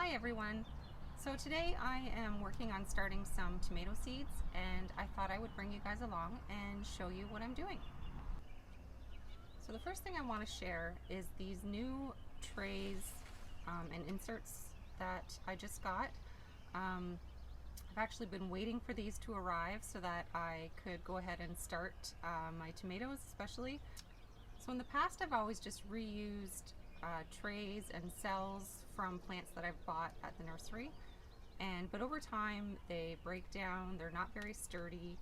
Hi everyone. So today I am working on starting some tomato seeds, and I thought I would bring you guys along and show you what I'm doing. So the first thing I want to share is these new trays and inserts that I just got. I've actually been waiting for these to arrive so that I could go ahead and start my tomatoes especially. So in the past I've always just reused trays and cells from plants that I've bought at the nursery, but over time they break down, they're not very sturdy,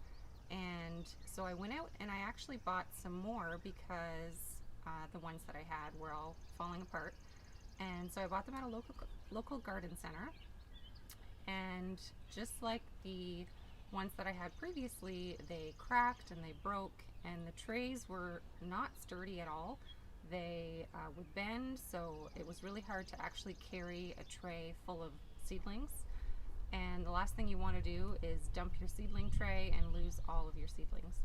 and so I went out and I actually bought some more because the ones that I had were all falling apart, and so I bought them at a local garden center, and just like the ones that I had previously, they cracked and they broke, and the trays were not sturdy at all. They would bend, so it was really hard to actually carry a tray full of seedlings. And the last thing you want to do is dump your seedling tray and lose all of your seedlings.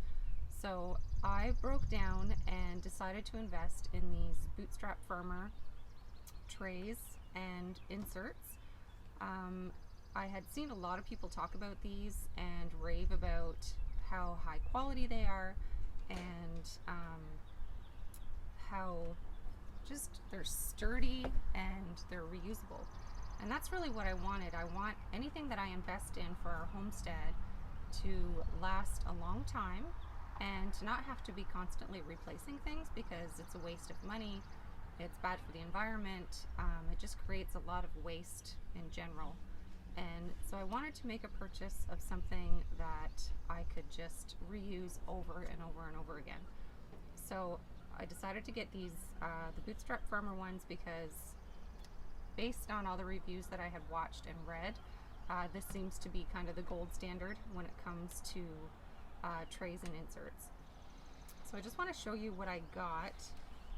So I broke down and decided to invest in these Bootstrap Farmer trays and inserts. I had seen a lot of people talk about these and rave about how high quality they are, and how just they're sturdy and they're reusable. And that's really what I wanted. I want anything that I invest in for our homestead to last a long time and to not have to be constantly replacing things, because it's a waste of money, it's bad for the environment, it just creates a lot of waste in general. And so I wanted to make a purchase of something that I could just reuse over and over and over again. So I decided to get these, the Bootstrap Farmer ones, because based on all the reviews that I had watched and read, this seems to be kind of the gold standard when it comes to trays and inserts. So I just want to show you what I got.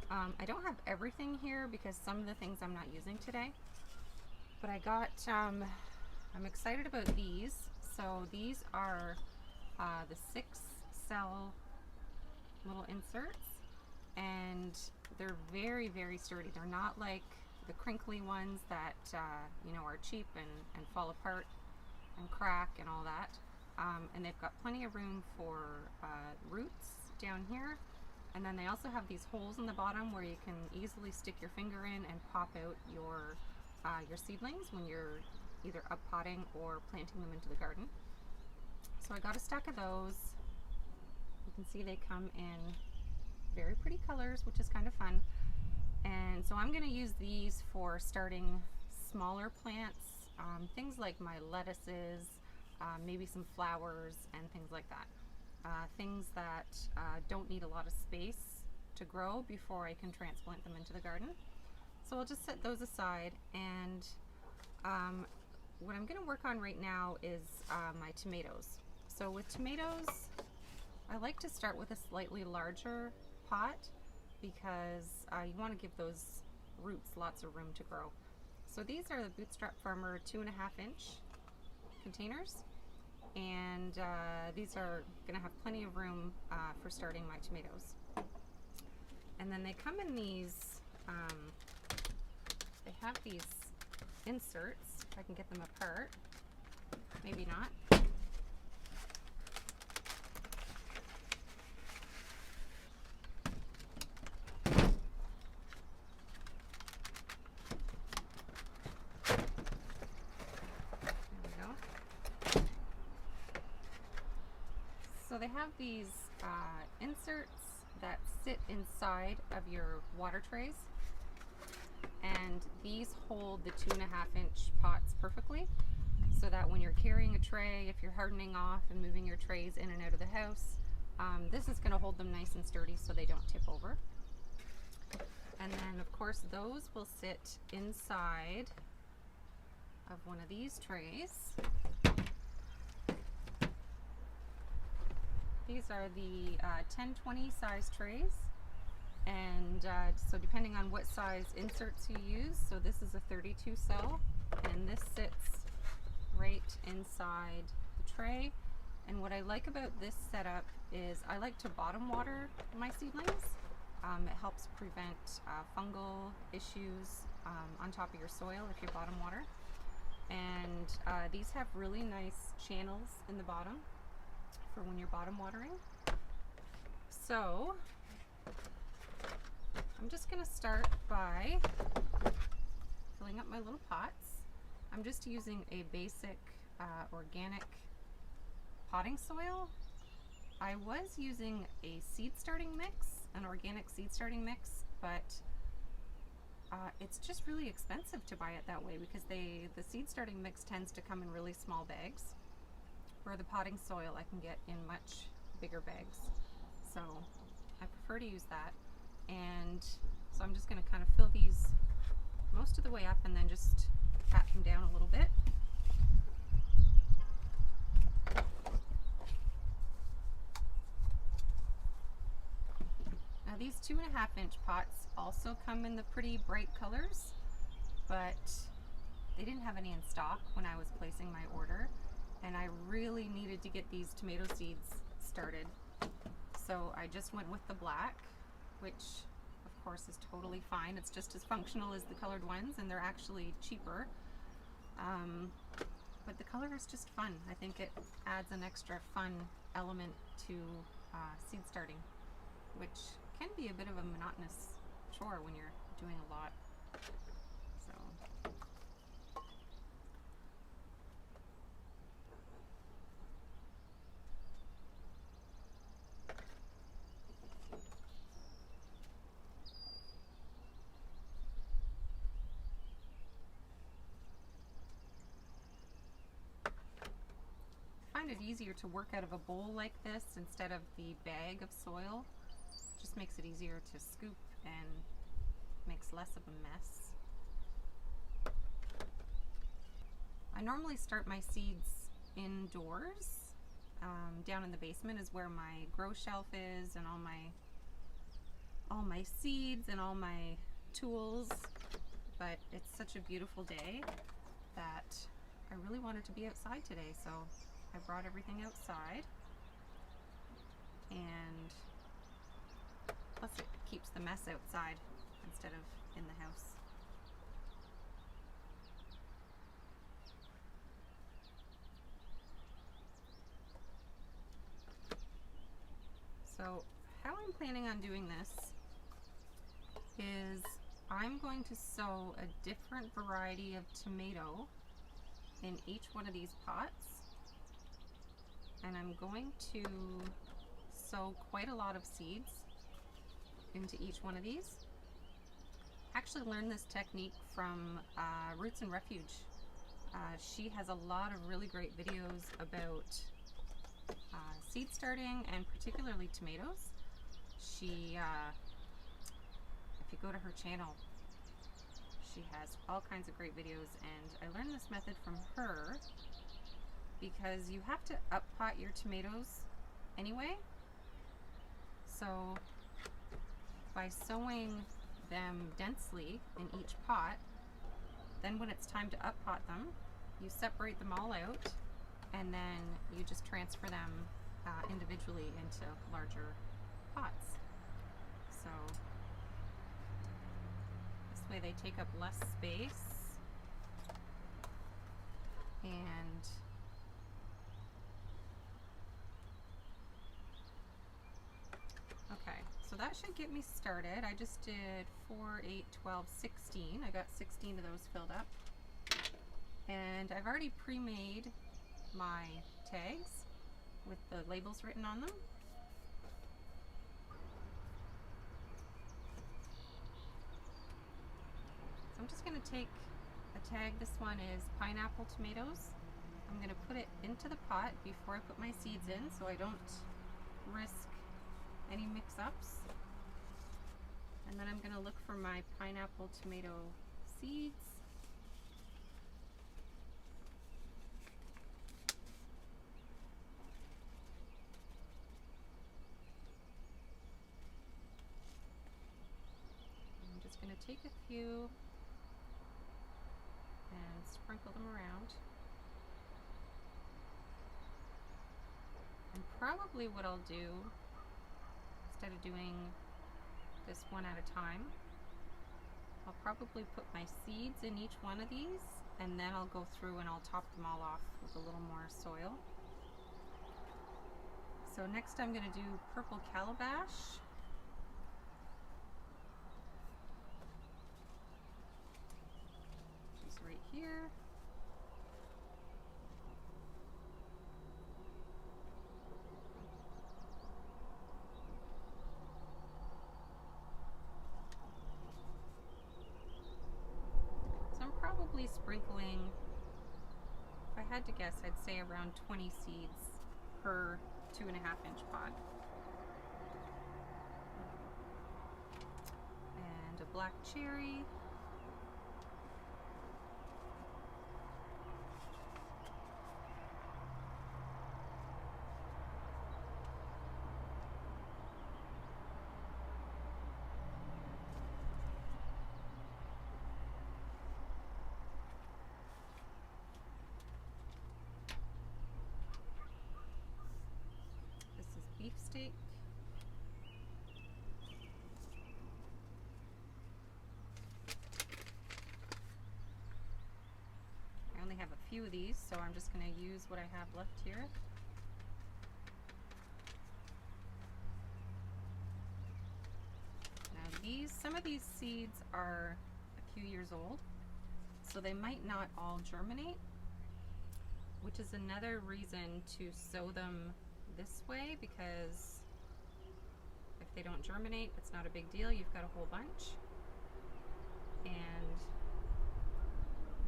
I don't have everything here because some of the things I'm not using today, but I got, I'm excited about these. So these are the 6-cell little inserts, and they're very, very sturdy. They're not like the crinkly ones that you know, are cheap and fall apart and crack and all that. And they've got plenty of room for roots down here. And then they also have these holes in the bottom where you can easily stick your finger in and pop out your seedlings when you're either up potting or planting them into the garden. So I got a stack of those. You can see they come in very pretty colors, which is kind of fun. And so I'm going to use these for starting smaller plants, things like my lettuces, maybe some flowers and things like that. Things that don't need a lot of space to grow before I can transplant them into the garden. So I'll just set those aside, and what I'm going to work on right now is my tomatoes. So with tomatoes, I like to start with a slightly larger pot, because you want to give those roots lots of room to grow. So these are the Bootstrap Farmer 2.5-inch containers, and these are going to have plenty of room for starting my tomatoes. And then they come in these, they have these inserts, if I can get them apart, maybe not. So they have these inserts that sit inside of your water trays, and these hold the 2.5-inch pots perfectly, so that when you're carrying a tray, if you're hardening off and moving your trays in and out of the house, this is going to hold them nice and sturdy so they don't tip over. And then of course those will sit inside of one of these trays. These are the 10-20 size trays, and so depending on what size inserts you use, so this is a 32 cell, and this sits right inside the tray. And what I like about this setup is I like to bottom water my seedlings. It helps prevent fungal issues on top of your soil if you bottom water. And these have really nice channels in the bottom for when you're bottom watering. So I'm just going to start by filling up my little pots. I'm just using a basic organic potting soil. I was using a seed starting mix, an organic seed starting mix, but it's just really expensive to buy it that way because the seed starting mix tends to come in really small bags, where the potting soil I can get in much bigger bags. So I prefer to use that. And so I'm just going to kind of fill these most of the way up and then just pat them down a little bit. Now these 2.5-inch pots also come in the pretty bright colors, but they didn't have any in stock when I was placing my order, and I really needed to get these tomato seeds started. So I just went with the black, which of course is totally fine. It's just as functional as the colored ones, and they're actually cheaper. But the color is just fun. I think it adds an extra fun element to seed starting, which can be a bit of a monotonous chore when you're doing a lot. So I find it easier to work out of a bowl like this instead of the bag of soil. Just makes it easier to scoop and makes less of a mess. I normally start my seeds indoors. Down in the basement is where my grow shelf is, and all my seeds and all my tools. But it's such a beautiful day that I really wanted to be outside today, so I brought everything outside. And plus it keeps the mess outside instead of in the house. So how I'm planning on doing this is I'm going to sow a different variety of tomato in each one of these pots, and I'm going to sow quite a lot of seeds into each one of these. I actually learned this technique from Roots and Refuge. She has a lot of really great videos about seed starting, and particularly tomatoes. She, if you go to her channel, she has all kinds of great videos, and I learned this method from her because you have to up pot your tomatoes anyway. So by sowing them densely in each pot, then when it's time to up pot them, you separate them all out, and then you just transfer them individually into larger pots. So this way they take up less space, and okay, so that should get me started. I just did 4, 8, 12, 16. I got 16 of those filled up, and I've already pre-made my tags with the labels written on them. So I'm just going to take a tag. This one is pineapple tomatoes. I'm going to put it into the pot before I put my seeds in so I don't risk any mix-ups. And then I'm going to look for my pineapple tomato seeds. I'm just going to take a few and sprinkle them around. And probably what I'll do, instead of doing this one at a time, I'll probably put my seeds in each one of these and then I'll go through and I'll top them all off with a little more soil. So next I'm going to do purple calabash. Which is right here. Probably sprinkling, if I had to guess, I'd say around 20 seeds per 2.5-inch pot. And a black cherry. Beefsteak. I only have a few of these, so I'm just going to use what I have left here. Now some of these seeds are a few years old, so they might not all germinate, which is another reason to sow them this way, because if they don't germinate, it's not a big deal. You've got a whole bunch. And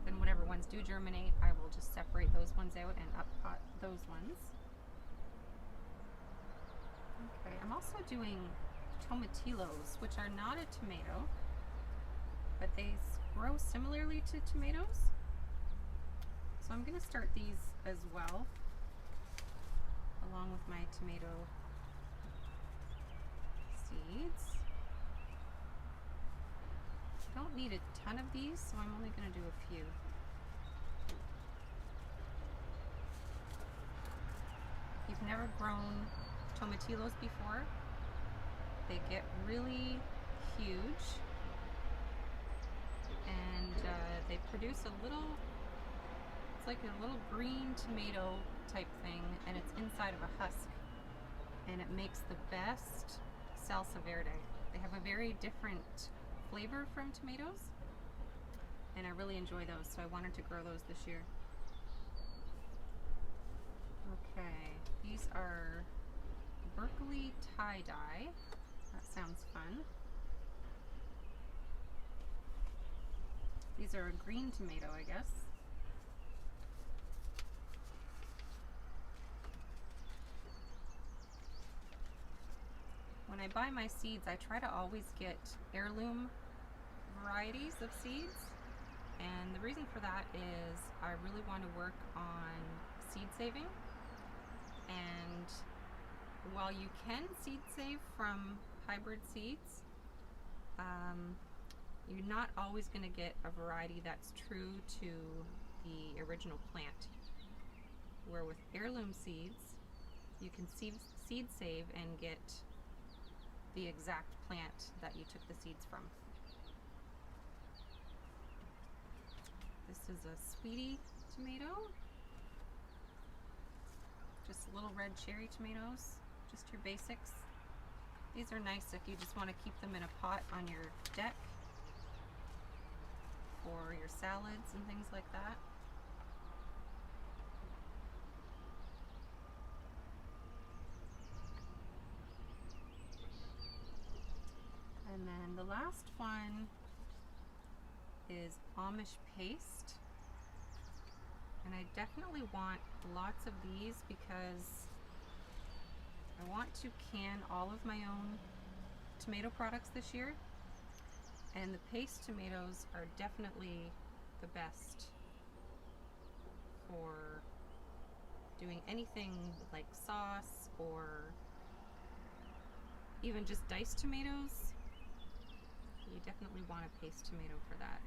then whatever ones do germinate, I will just separate those ones out and up-pot those ones. Okay, I'm also doing tomatillos, which are not a tomato, but they grow similarly to tomatoes. So I'm going to start these as well, along with my tomato seeds. I don't need a ton of these, so I'm only going to do a few. If you've never grown tomatillos before, they get really huge, and they produce a little, it's like a little green tomato type thing, and it's inside of a husk, and it makes the best salsa verde. They have a very different flavor from tomatoes, and I really enjoy those, so I wanted to grow those this year. Okay, these are Berkeley tie-dye. That sounds fun. These are a green tomato, I guess. When I buy my seeds, I try to always get heirloom varieties of seeds, and the reason for that is I really want to work on seed saving. And while you can seed save from hybrid seeds, you're not always going to get a variety that's true to the original plant. Where with heirloom seeds, you can seed save and get the exact plant that you took the seeds from. This is a sweetie tomato. Just little red cherry tomatoes, just your basics. These are nice if you just want to keep them in a pot on your deck for your salads and things like that. And then the last one is Amish paste. And I definitely want lots of these because I want to can all of my own tomato products this year. And the paste tomatoes are definitely the best for doing anything like sauce or even just diced tomatoes. You definitely want a paste tomato for that.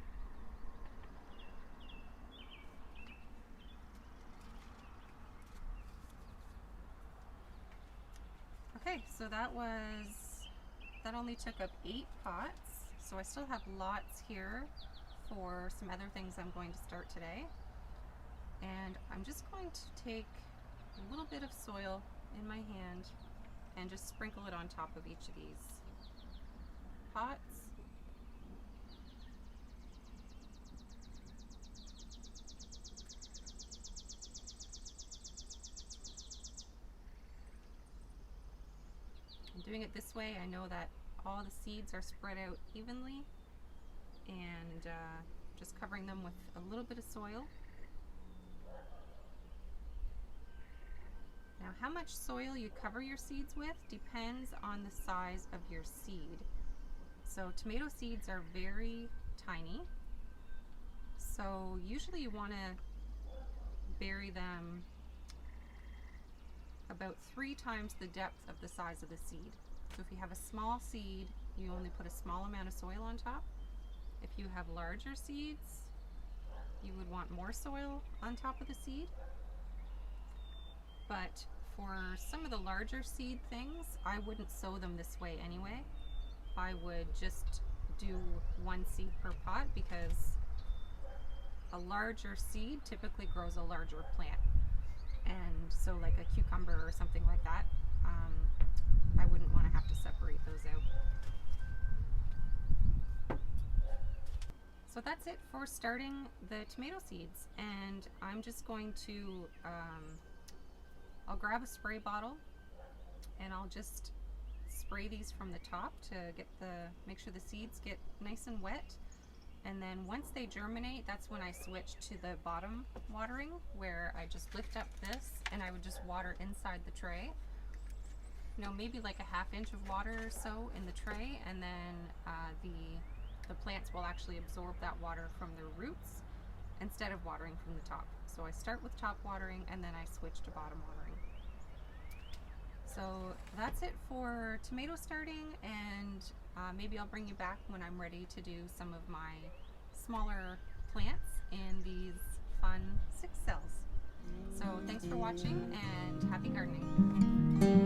Okay, so that only took up 8 pots, so I still have lots here for some other things I'm going to start today. And I'm just going to take a little bit of soil in my hand and just sprinkle it on top of each of these pots. And doing it this way, I know that all the seeds are spread out evenly, and just covering them with a little bit of soil. Now, how much soil you cover your seeds with depends on the size of your seed. So tomato seeds are very tiny, so usually you want to bury them about 3 times the depth of the size of the seed. So if you have a small seed, you only put a small amount of soil on top. If you have larger seeds, you would want more soil on top of the seed. But for some of the larger seed things, I wouldn't sow them this way anyway. I would just do 1 seed per pot, because a larger seed typically grows a larger plant. And so like a cucumber or something like that, I wouldn't want to have to separate those out. So that's it for starting the tomato seeds, and I'm just going to I'll grab a spray bottle and I'll just spray these from the top to make sure the seeds get nice and wet. And then once they germinate, that's when I switch to the bottom watering, where I just lift up this and I would just water inside the tray. You know, maybe like a 1/2 inch of water or so in the tray, and then the plants will actually absorb that water from their roots instead of watering from the top. So I start with top watering and then I switch to bottom watering. So that's it for tomato starting, and maybe I'll bring you back when I'm ready to do some of my smaller plants in these fun 6 cells. So thanks for watching, and happy gardening.